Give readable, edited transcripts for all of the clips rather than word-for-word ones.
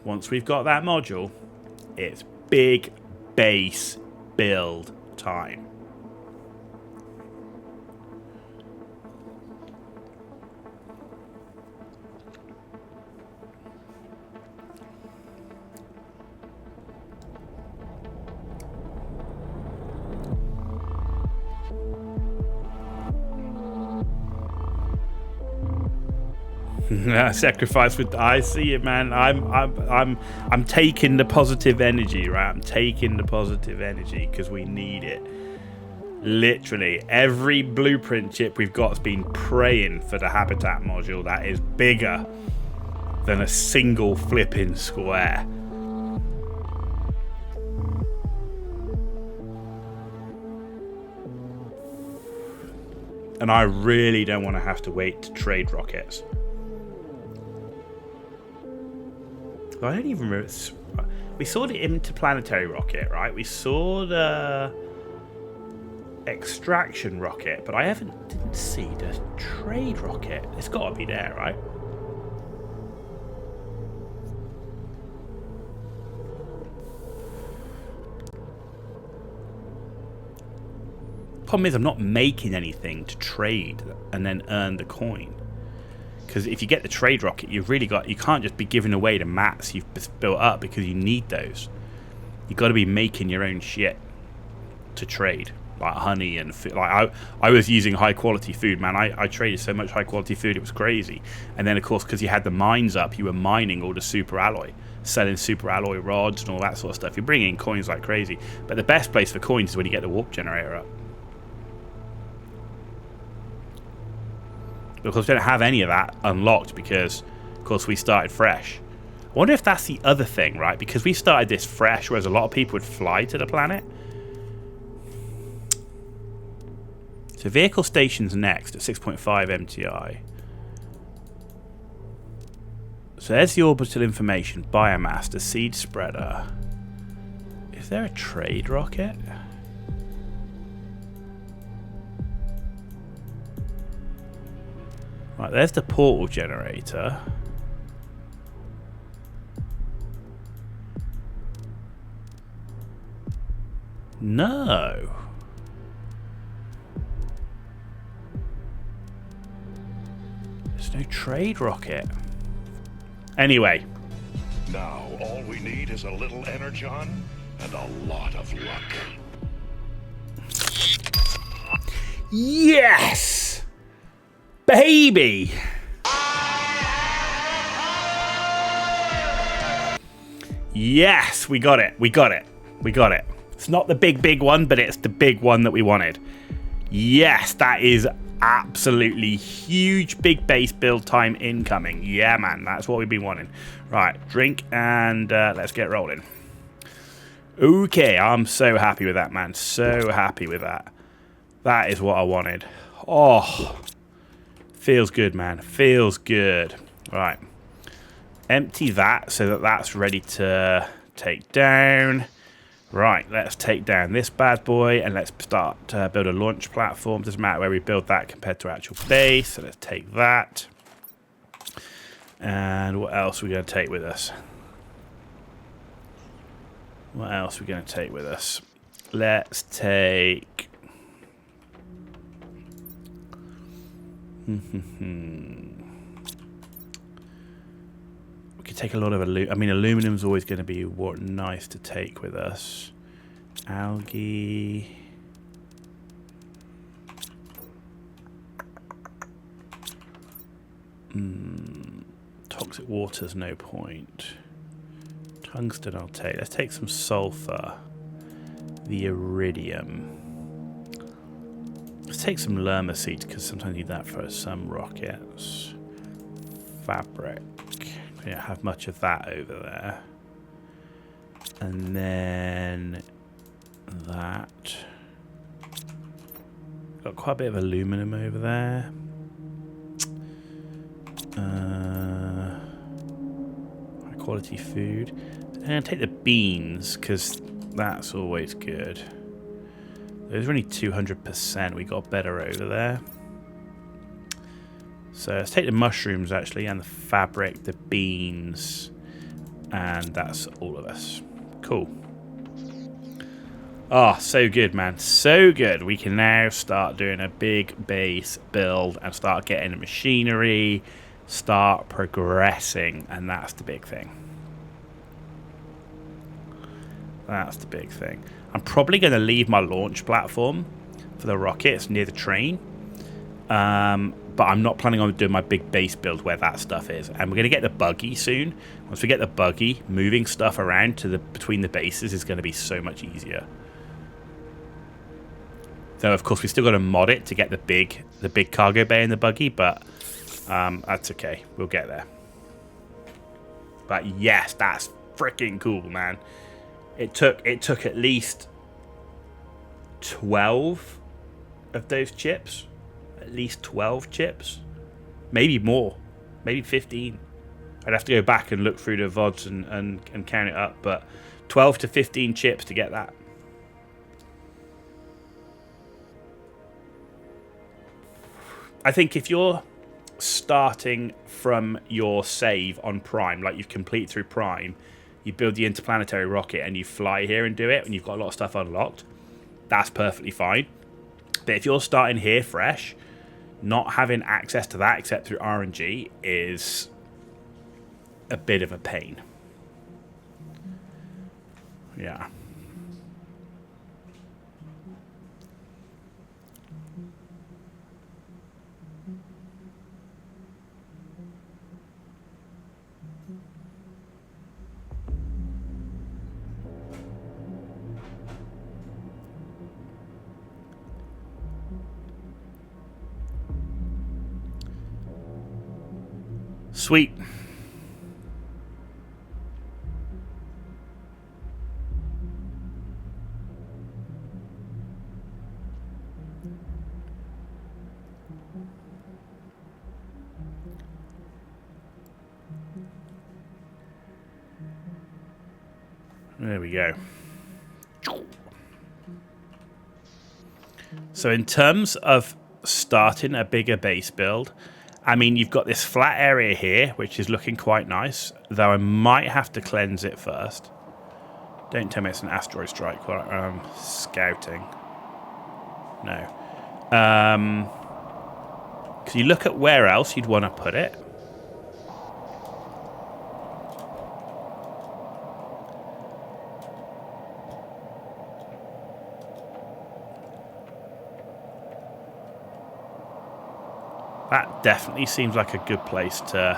once we've got that module, it's big base build time. Sacrifice with I see it, man. I'm taking the positive energy, right? I'm taking the positive energy because we need it. Literally every blueprint chip we've got has been praying for the habitat module that is bigger than a single flipping square. And I really don't want to have to wait to trade rockets. I don't even remember. We saw the interplanetary rocket, right? We saw the extraction rocket, but I didn't see the trade rocket. It's got to be there, right? Problem is, I'm not making anything to trade and then earn the coin. Because if you get the trade rocket, you can't just be giving away the mats you've built up because you need those. You've got to be making your own shit to trade, like honey and food. Like I was using high quality food, man. I traded so much high quality food, it was crazy. And then of course, because you had the mines up, you were mining all the super alloy, selling super alloy rods and all that sort of stuff. You're bringing in coins like crazy. But the best place for coins is when you get the warp generator up. Because we don't have any of that unlocked because, of course, we started fresh. I wonder if that's the other thing, right? Because we started this fresh, whereas a lot of people would fly to the planet. So vehicle station's next at 6.5 MTI. So there's the orbital information, biomass, the seed spreader. Is there a trade rocket? Right, there's the portal generator. No. There's no trade rocket. Anyway. Now, all we need is a little energon and a lot of luck. Yes! Baby! Yes, we got it. We got it. We got it. It's not the big one, but it's the big one that we wanted. Yes, that is absolutely huge. Big base build time incoming. Yeah, man, that's what we've been wanting. Right, drink and let's get rolling. Okay, I'm so happy with that, man. So happy with that. That is what I wanted. Oh, feels good, man. Feels good. Right. Empty that so that that's ready to take down. Right, let's take down this bad boy and let's start build a launch platform. Doesn't matter where we build that compared to our actual base. So let's take that. And what else are we going to take with us? What else are we going to take with us? Let's take... We could take a lot of aluminum. I mean, aluminum's always going to be nice to take with us. Algae. Toxic water's no point. Tungsten I'll take. Let's take some sulfur. The iridium. Let's take some lerma seeds because sometimes you need that for some rockets. Fabric. We don't have much of that over there. And then that. Got quite a bit of aluminum over there. High quality food. And take the beans because that's always good. Those are only 200%. We got better over there. So let's take the mushrooms actually and the fabric, the beans, And that's all of us. Cool. Oh, so good, man. So good. We can now start doing a big base build and start getting machinery, start progressing. And that's the big thing. That's the big thing. I'm probably going to leave my launch platform for the rockets near the train. But I'm not planning on doing my big base build where that stuff is. And we're going to get the buggy soon. Once we get the buggy, moving stuff around to between the bases is going to be so much easier. So of course we still got to mod it to get the big cargo bay in the buggy, but that's okay. We'll get there. But yes, that's freaking cool, man. It took at least 12 of those chips. At least 12 chips. Maybe more. Maybe 15. I'd have to go back and look through the VODs and count it up, but 12 to 15 chips to get that. I think if you're starting from your save on Prime, like you've completed through Prime, you build the interplanetary rocket and you fly here and do it, and you've got a lot of stuff unlocked, that's perfectly fine. But if you're starting here fresh, not having access to that except through RNG is a bit of a pain. Yeah. Sweet. There we go. So in terms of starting a bigger base build, I mean, you've got this flat area here, which is looking quite nice, though I might have to cleanse it first. Don't tell me it's an asteroid strike while I'm scouting. No. Because you look at where else you'd want to put it. That definitely seems like a good place to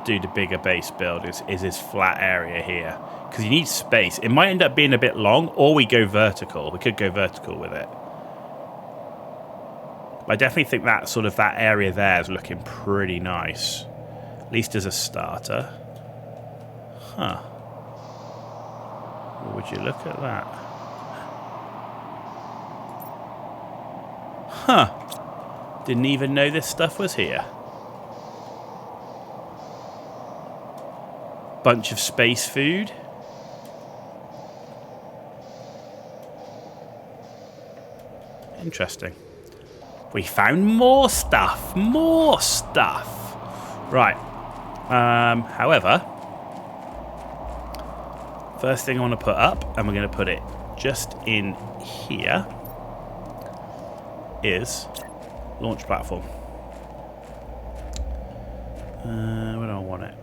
do the bigger base build, is this flat area here. Because you need space. It might end up being a bit long, or we go vertical. We could go vertical with it. But I definitely think that sort of that area there is looking pretty nice. At least as a starter. Huh. Would you look at that? Huh. Didn't even know this stuff was here. Bunch of space food. Interesting. We found more stuff. More stuff. Right. However, first thing I want to put up, and we're going to put it just in here, is launch platform. Where do I want it?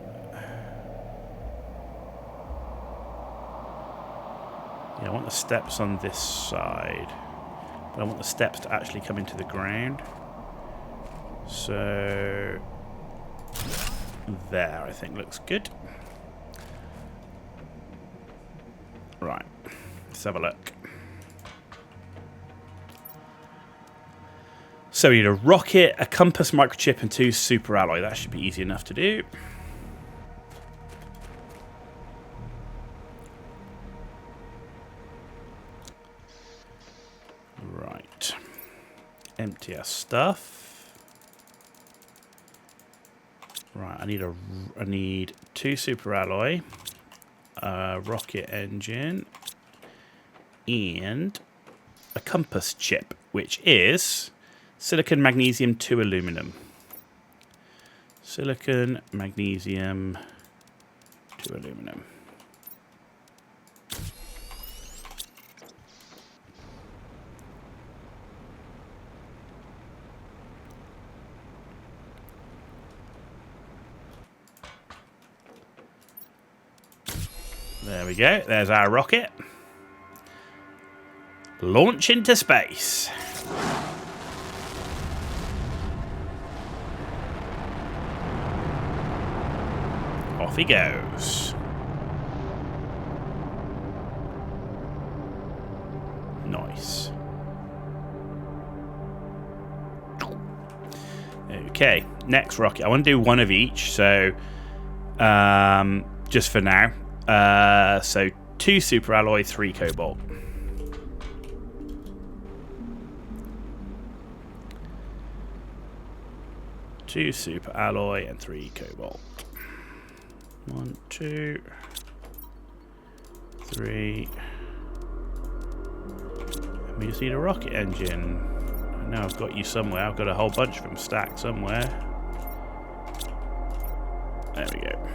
Yeah, I want the steps on this side. But I want the steps to actually come into the ground. So there, I think looks good. Right, let's have a look. So we need a rocket, a compass microchip, and 2 super alloy. That should be easy enough to do. Right. Empty our stuff. Right, I need 2 super alloy, a rocket engine, and a compass chip, which is silicon, magnesium, 2 aluminum. Silicon, magnesium, 2 aluminum. There we go. There's our rocket. Launch into space. Off he goes. Nice. Okay, next rocket. I want to do one of each, so just for now. So 2 super alloy, 3 cobalt. Two super alloy and 3 cobalt. 1, 2, 3. And we just need a rocket engine. I know I've got you somewhere. I've got a whole bunch of them stacked somewhere. There we go.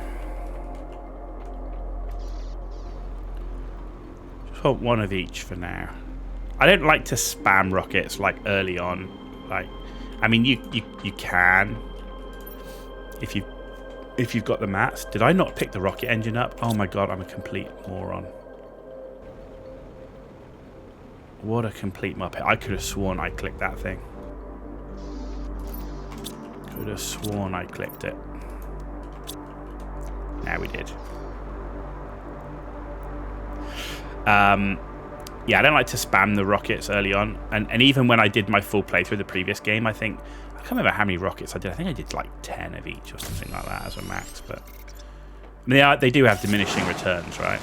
Just want one of each for now. I don't like to spam rockets like early on. Like, I mean, you can if you've got the mats. Did I not pick the rocket engine up? Oh my god, I'm a complete moron. What a complete muppet. I could have sworn I clicked that thing. Could have sworn I clicked it. Now we did. Yeah, I don't like to spam the rockets early on. And even when I did my full playthrough of the previous game, I can't remember how many rockets I did. I think I did like 10 of each or something like that as a max. But I mean, they do have diminishing returns, right?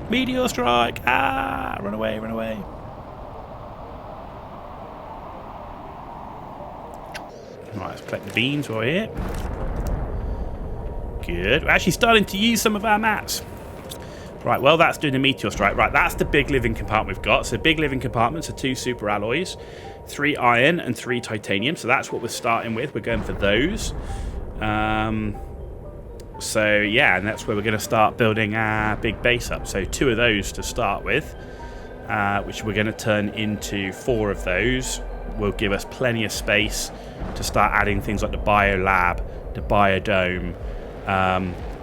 Meteor strike! Ah! Run away, run away. Right, let's collect the beans while we're here. Good. We're actually starting to use some of our mats. Right, well, that's doing a meteor strike. Right, that's the big living compartment we've got. So big living compartments are 2 super alloys, 3 iron and 3 titanium. So that's what we're starting with. We're going for those. So yeah, and that's where we're going to start building our big base up. So 2 of those to start with, which we're going to turn into 4 of those. Will give us plenty of space to start adding things like the biolab, the biodome.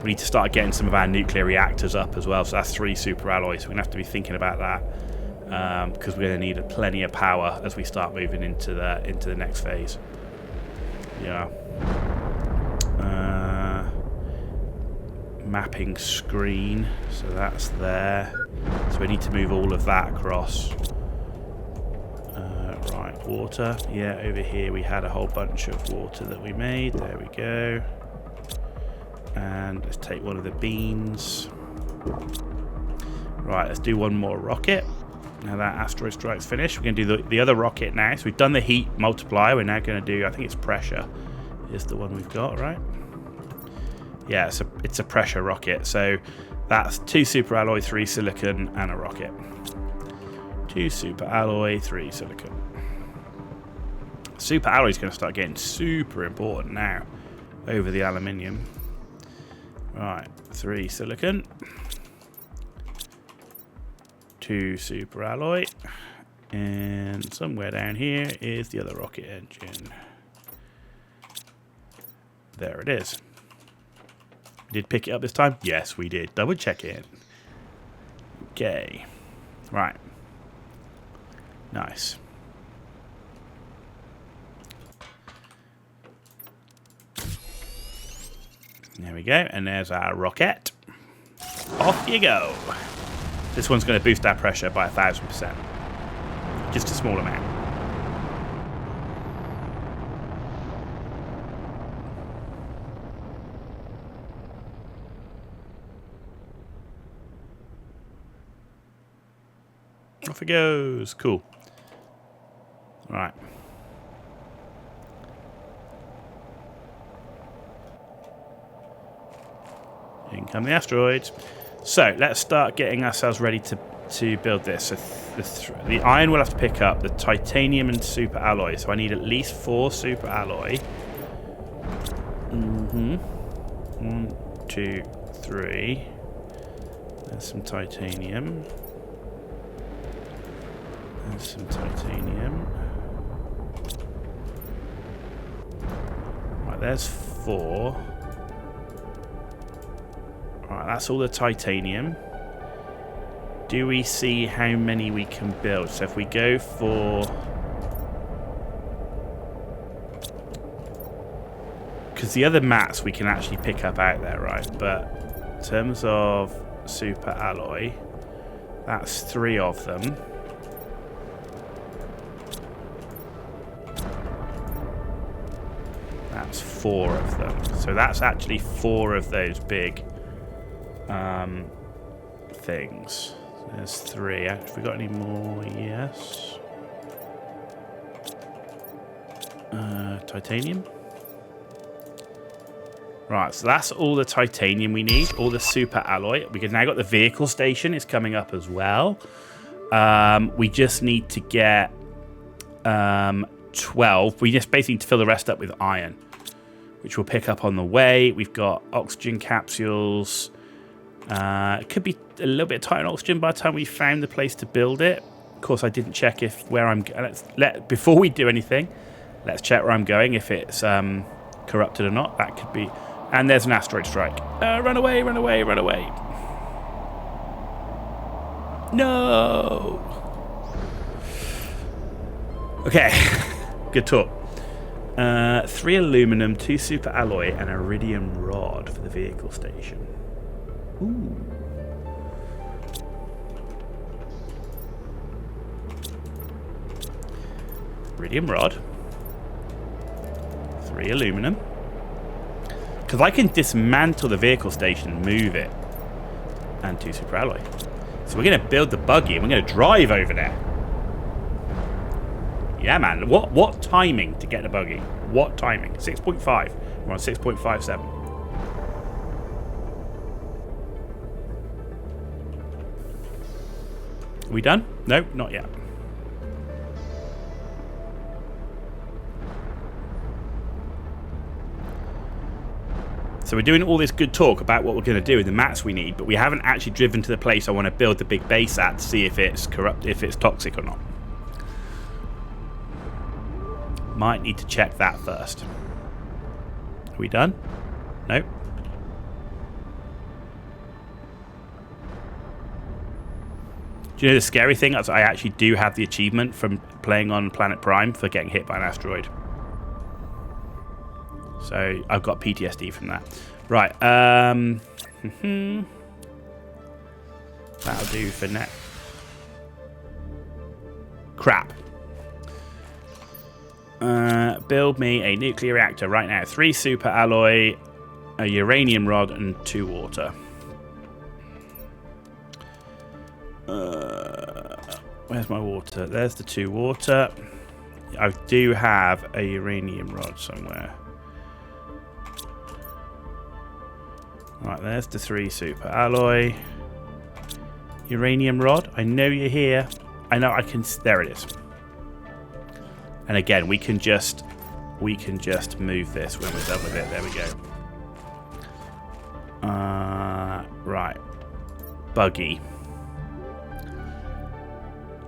We need to start getting some of our nuclear reactors up as well. So that's 3 super alloys. So we're going to have to be thinking about that because we're going to need plenty of power as we start moving into the next phase. Yeah. Mapping screen. So that's there. So we need to move all of that across. Right, water. Yeah, over here we had a whole bunch of water that we made. There we go. And let's take one of the beans. Right, let's do one more rocket. Now that asteroid strike's finished, we're going to do the other rocket now. So we've done the heat multiplier. We're now going to do, I think it's pressure is the one we've got, right? Yeah, it's a pressure rocket. So that's 2 super alloy, 3 silicon, and a rocket. 2 super alloy, 3 silicon. Super alloy is going to start getting super important now over the aluminium. Right, 3 silicon, 2 super alloy, and somewhere down here is the other rocket engine. There it is. Did pick it up this time? Yes, we did. Double check it. Okay. Right. Nice. There we go, and there's our rocket. Off you go. This one's going to boost our pressure by 1,000%. Just a small amount. Off it goes. Cool. Right. In come the asteroids. So let's start getting ourselves ready to build this. So the iron we'll have to pick up, the titanium and super alloy. So I need at least 4 super alloy. 1, 2, 3. There's some titanium. There's some titanium. Right, there's 4. Right, that's all the titanium. Do we see how many we can build? So if we go for... Because the other mats we can actually pick up out there, right? But in terms of super alloy, that's 3 of them. That's 4 of them. So that's actually 4 of those big things. There's 3. Have we got any more? Yes. Titanium. Right, so that's all the titanium we need. All the super alloy. We've now got the vehicle station. It's coming up as well. We just need to get 12. We just basically need to fill the rest up with iron, which we'll pick up on the way. We've got oxygen capsules. It could be a little bit tight on oxygen by the time we found the place to build it. Of course, I didn't check if where I'm. Before we do anything, let's check where I'm going. If it's corrupted or not, that could be. And there's an asteroid strike. Run away! Run away! Run away! No. Okay. Good talk. 3 aluminum, 2 super alloy, and iridium rod for the vehicle station. Ooh. Iridium rod. 3 aluminum. Because I can dismantle the vehicle station and move it. And 2 super alloy. So we're going to build the buggy and we're going to drive over there. Yeah, man. What timing to get the buggy? What timing? 6.5. We're on 6.57. Are we done? No, not yet. So we're doing all this good talk about what we're going to do with the mats we need, but we haven't actually driven to the place I want to build the big base at to see if it's corrupt, if it's toxic or not. Might need to check that first. Are we done? No. Do you know the scary thing? I actually do have the achievement from playing on Planet Prime for getting hit by an asteroid. So I've got PTSD from that. Right. That'll do for now. Crap. Build me a nuclear reactor right now. 3 super alloy, a uranium rod, and 2 water. Where's my water? There's the 2 water. I do have a uranium rod somewhere. Right, there's the 3 super alloy. Uranium rod. I know you're here. I know I can. There it is. And again, we can just move this when we're done with it. There we go. Right. Buggy.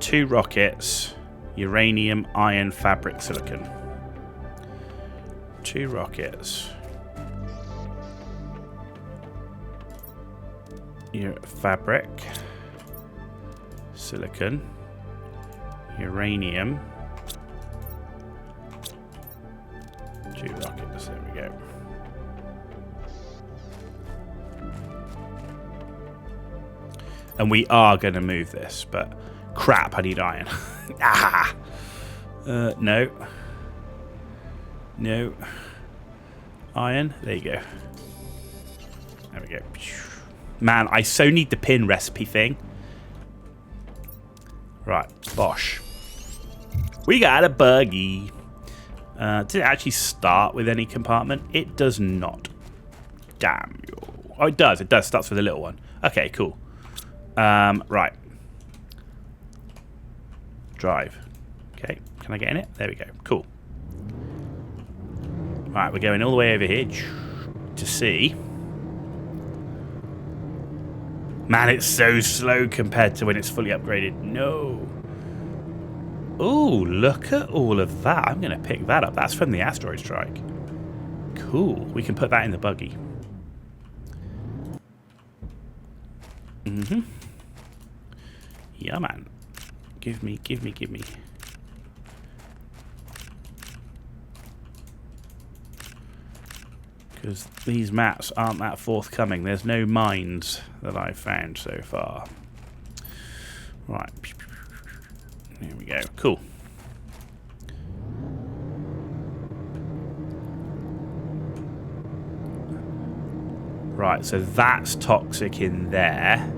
2 rockets. Uranium, iron, fabric, silicon. 2 rockets. Fabric, silicon, uranium, 2 rockets. There we go. And we are going to move this, but crap, I need iron. Ah! No. No. Iron. There you go. There we go. Man, I so need the pin recipe thing. Right, bosh. We got a buggy. Did it actually start with any compartment? It does not. Damn you. Oh, it does. It does. Starts with a little one. Okay, cool. Right. Drive. Okay, can I get in it? There we go. Cool. Right, we're going all the way over here to see. Man, it's so slow compared to when it's fully upgraded. No. Ooh, look at all of that. I'm going to pick that up. That's from the asteroid strike. Cool. We can put that in the buggy. Yeah, man. Give me. Because these maps aren't that forthcoming. There's no mines that I've found so far. Right. There we go. Cool. Right, so that's toxic in there.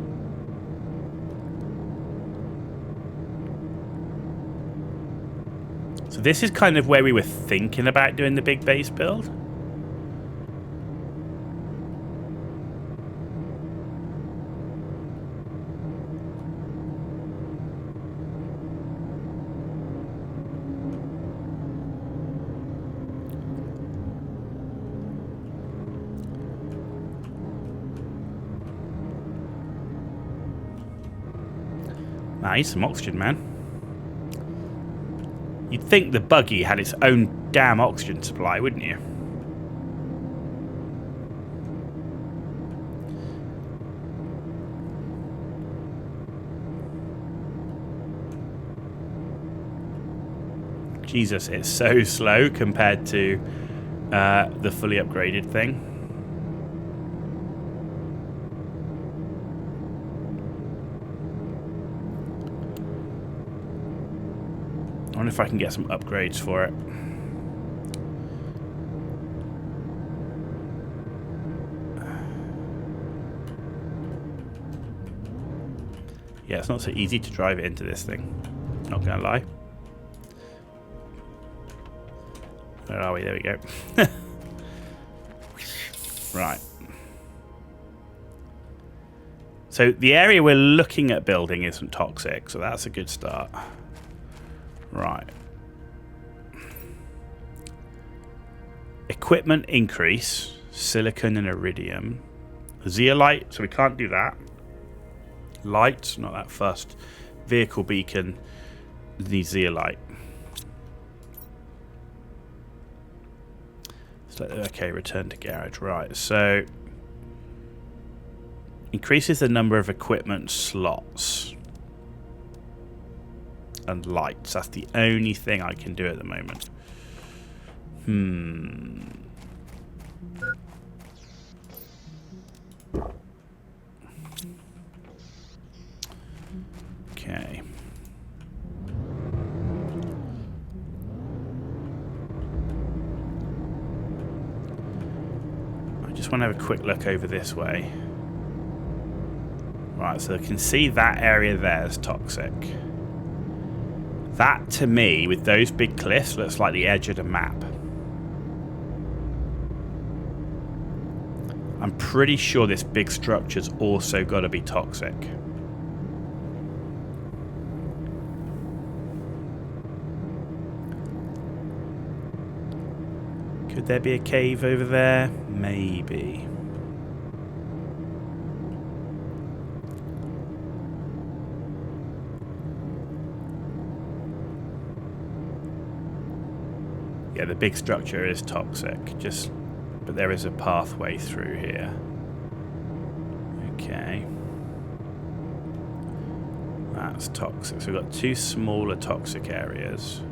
So this is kind of where we were thinking about doing the big base build. I need some oxygen, man. You'd think the buggy had its own damn oxygen supply, wouldn't you? Jesus, it's so slow compared to the fully upgraded thing. I wonder if I can get some upgrades for it. Yeah, it's not so easy to drive it into this thing. Not gonna lie. Where are we? There we go. Right. So the area we're looking at building isn't toxic, so that's a good start. Right. Equipment increase. Silicon and iridium. Zeolite, so we can't do that. Light, not that fussed. Vehicle beacon. The zeolite. So, okay, return to garage. Right, so increases the number of equipment slots. And lights. That's the only thing I can do at the moment. Okay. I just want to have a quick look over this way. Right, so I can see that area there is toxic. That, to me, with those big cliffs, looks like the edge of the map. I'm pretty sure this big structure's also got to be toxic. Could there be a cave over there? Maybe. Yeah, the big structure is toxic, but there is a pathway through here. Okay. That's toxic. So we've got two smaller toxic areas.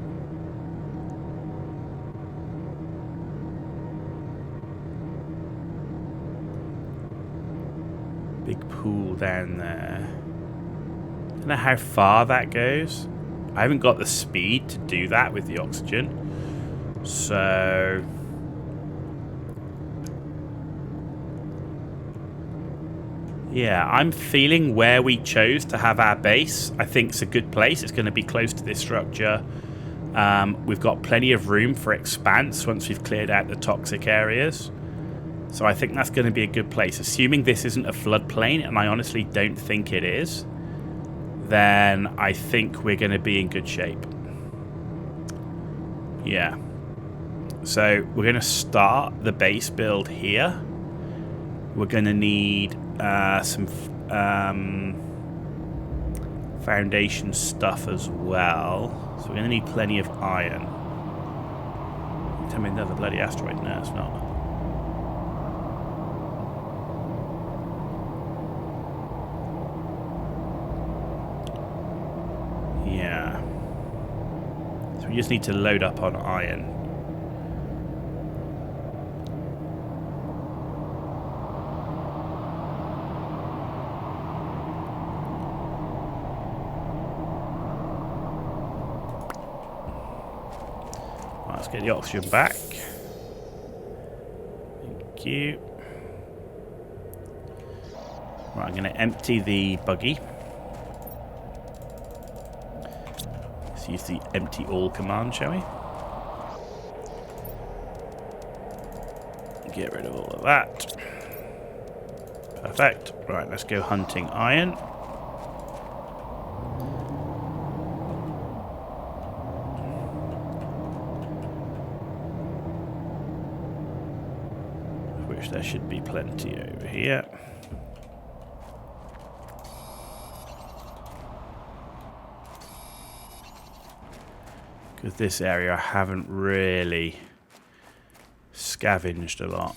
Big pool down there. I don't know how far that goes. I haven't got the speed to do that with the oxygen. So yeah, I'm feeling where we chose to have our base, I think it's a good place. It's going to be close to this structure. We've got plenty of room for expanse once we've cleared out the toxic areas. So I think that's going to be a good place. Assuming this isn't a floodplain, and I honestly don't think it is, then I think we're going to be in good shape. Yeah. So we're going to start the base build here. We're going to need some foundation stuff as well. So we're going to need plenty of iron. Tell me another bloody asteroid. No, it's not. Yeah. So we just need to load up on iron. Right, let's get the oxygen back. Thank you. Right, I'm going to empty the buggy. Let's use the empty all command, shall we? Get rid of all of that. Perfect. Right, let's go hunting iron. Which there should be plenty over here. Because this area I haven't really scavenged a lot.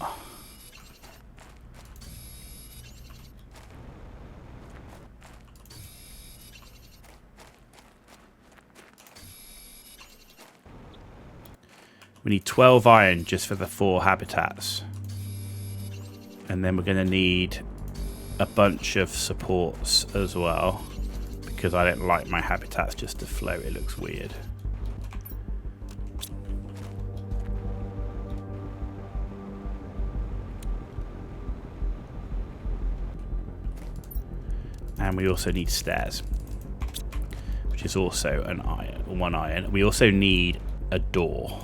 We need 12 iron just for the 4 habitats. And then we're going to need a bunch of supports as well. Because I don't like my habitats just to float, it looks weird. And we also need stairs, which is also an iron, 1 iron. We also need a door,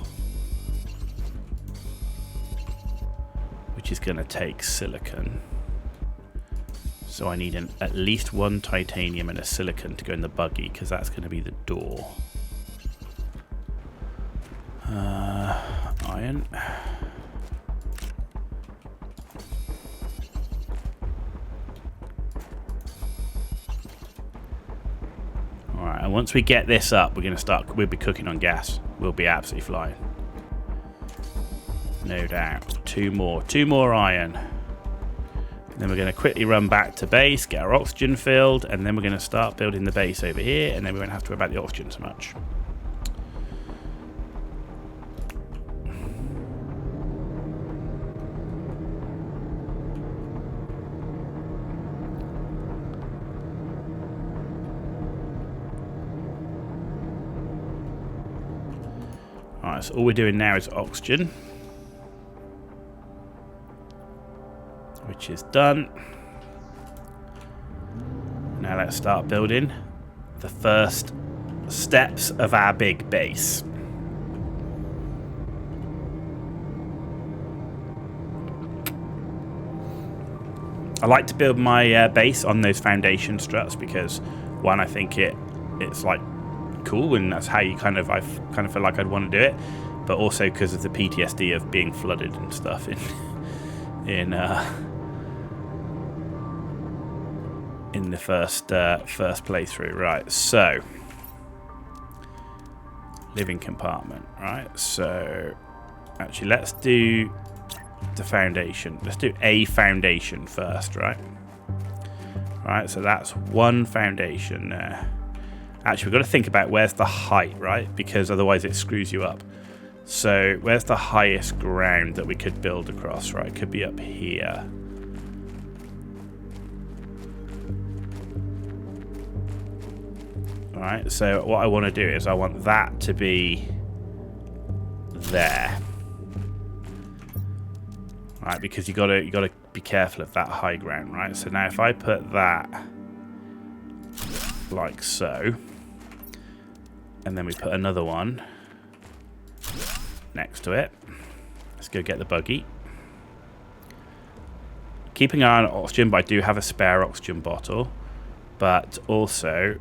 which is going to take silicon. So I need at least 1 titanium and a silicon to go in the buggy, because that's going to be the door. Iron. Alright, and once we get this up, we'll be cooking on gas. We'll be absolutely flying. No doubt. 2 more iron. And then we're going to quickly run back to base, get our oxygen filled, and then we're going to start building the base over here, and then we won't have to worry about the oxygen so much. Alright, so all we're doing now is oxygen, which is done. Now let's start building the first steps of our big base. I like to build my base on those foundation struts because, one, I think it's like cool, and that's how I kind of feel like I'd want to do it, but also because of the PTSD of being flooded and stuff in the first playthrough. Right, so living compartment. Right, so actually let's do the foundation. Let's do a foundation first, right? Right, so that's 1 foundation there. Actually, we've got to think about where's the height, right? Because otherwise it screws you up. So where's the highest ground that we could build across, right? It could be up here. Alright, so what I want to do is I want that to be there. Right, because you gotta be careful of that high ground, right? So now if I put that like so, and then we put another one next to it. Let's go get the buggy. keeping an eye on oxygen, but I do have a spare oxygen bottle. But also,